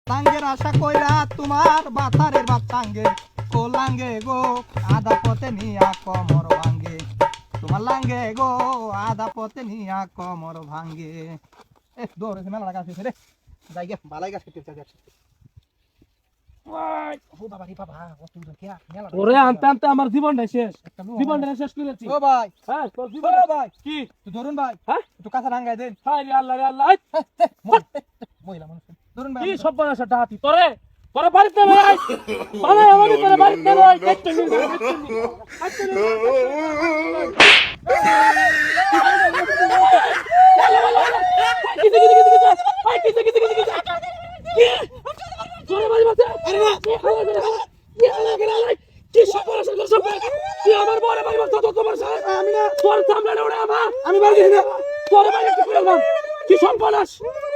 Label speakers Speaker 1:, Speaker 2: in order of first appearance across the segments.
Speaker 1: লাঙ্গের আশা কইরা তোমার বাতারের বাতাঙ্গে ও লাঙ্গে গো আধা পথে নিয়া কমর ভাঙ্গে তোমার লাঙ্গে গো আধা পথে নিয়া কমর ভাঙ্গে দৌড়ে মেলা গাছ রে যাই গে বালাই গাছ কেটে যাচ্ছে
Speaker 2: ওরে আনতে আনতে আমার জীবনটা শেষ করেছি।
Speaker 1: ও ভাই
Speaker 2: হ্যাঁ তোর
Speaker 1: ও
Speaker 2: জীবন
Speaker 1: ভাই
Speaker 2: কি
Speaker 1: তুই ধরুন ভাই
Speaker 2: হ্যাঁ
Speaker 1: একটু কাঁচা রাঙ্গাই দেন
Speaker 2: হায় রে আল্লাহ রে আল্লাহ
Speaker 1: মহিলা মানুষ ধরুন ভাই
Speaker 2: কি সব বানাস ডাহাতি তোরে তোরে বাড়িতে ভাই বানাই আমাকে তোরে বাড়িতে ভাই কাটতে নি তোরে বাড়ি বাচ্চা আরে না কি সব বানাস সব তুই আমার বড় বাড়ি বাচ্চা তো তোমার সাথে আমি না তোর সামনে ওরে আমি বাড়ি দিই না তোরে বাড়ি কি করলাম কি সব বানাস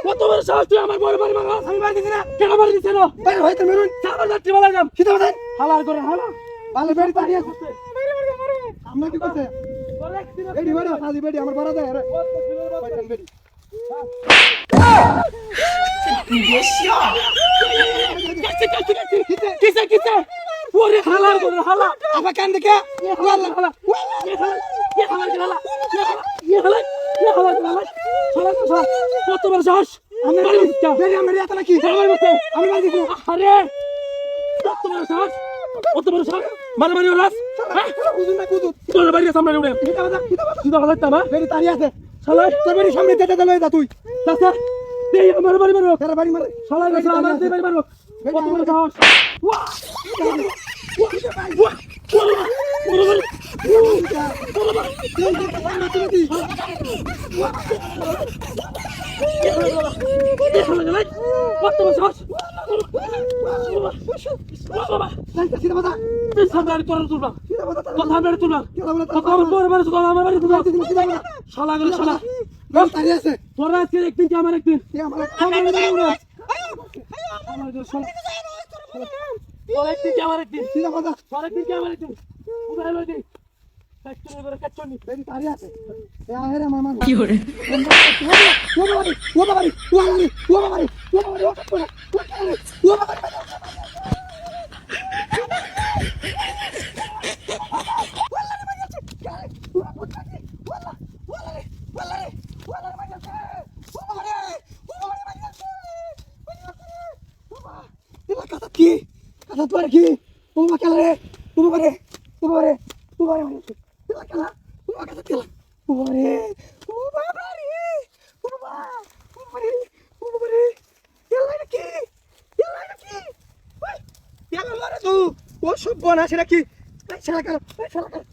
Speaker 2: কত বড় সাহস তুই আমার বড় বাড়ি ভাঙা আমি বাড়ি দিছি না কেন বাড়ি দিছিস না বাইরে হইতে মেরুন চাবার যাত্রী বলা যাম কি দেবেন হালাল করে হালা
Speaker 1: বালে বেড়ি তাড়ি আছে আমরা কি করতে বেড়ি বেড়ি সাজি বেড়ি আমার বড় দেয় আরে পয়সা বেড়ি
Speaker 2: কিসে কিসে ওরে হালাল করে হালা
Speaker 1: আবার কান দেখে
Speaker 2: হালা হালা কত বড় সাহস আমি বাড়ি দিচ্ছি
Speaker 1: বেড়ি আমার এত নাকি আমি বাড়ি দিছি
Speaker 2: আরে কত বড় সাহস কত বড় সাহস মানে মানে রাস
Speaker 1: কুদুন না কুদুন
Speaker 2: তোর বাড়ি সামনে উড়ে সিধা হালাইতা না
Speaker 1: বেড়ি তাড়ি আছে
Speaker 2: শালা
Speaker 1: তোর বেড়ি সামনে যেতে লয়ে যা তুই
Speaker 2: চাচা দেই আমার বাড়ি মারো
Speaker 1: তেরা বাড়ি মারে
Speaker 2: শালা গেছে আমার বাড়ি মারো কত বড় সাহস কত বড় সাহস
Speaker 1: সিধা বাধা
Speaker 2: সামনে তোর তুলবা
Speaker 1: সিধা বাধা
Speaker 2: কথা সামনে তুলবা
Speaker 1: কেলা বলে
Speaker 2: কত আমার বড় বাড়ি তোর আমার বাড়ি তুলবা
Speaker 1: সিধা বাধা
Speaker 2: শালা গেল শালা
Speaker 1: বেড়ি তাড়ি আছে
Speaker 2: তোর আজকে একদিন কি আমার একদিন
Speaker 1: এ আমার সামনে উড়ে
Speaker 2: আমার শালা তোর একদিন কি আমার একদিন
Speaker 1: সিধা বাধা
Speaker 2: তোর একদিন কি আমার একদিন উড়াই লই দে কাচ্চনি করে কাচ্চনি
Speaker 1: বেড়ি তাড়ি আছে এ আহেরে মামা
Speaker 3: কি করে
Speaker 1: ও বাবারি ও বাবারি ও বাবারি ও বাবারি ও বাবারি ও বাবারি কি কথা তোর কি ও মা কেলা রে ও বাবারে ও বাবারে ও বাবারে কেলা কেলা ও মা কথা কেলা ও বাবারে ও বাবারে ও বাবা ও বাবারে ও বাবারে কেলা নাকি ওই কেলা মারে তো ও সব বনা আছে নাকি শালা কেন শালা কেন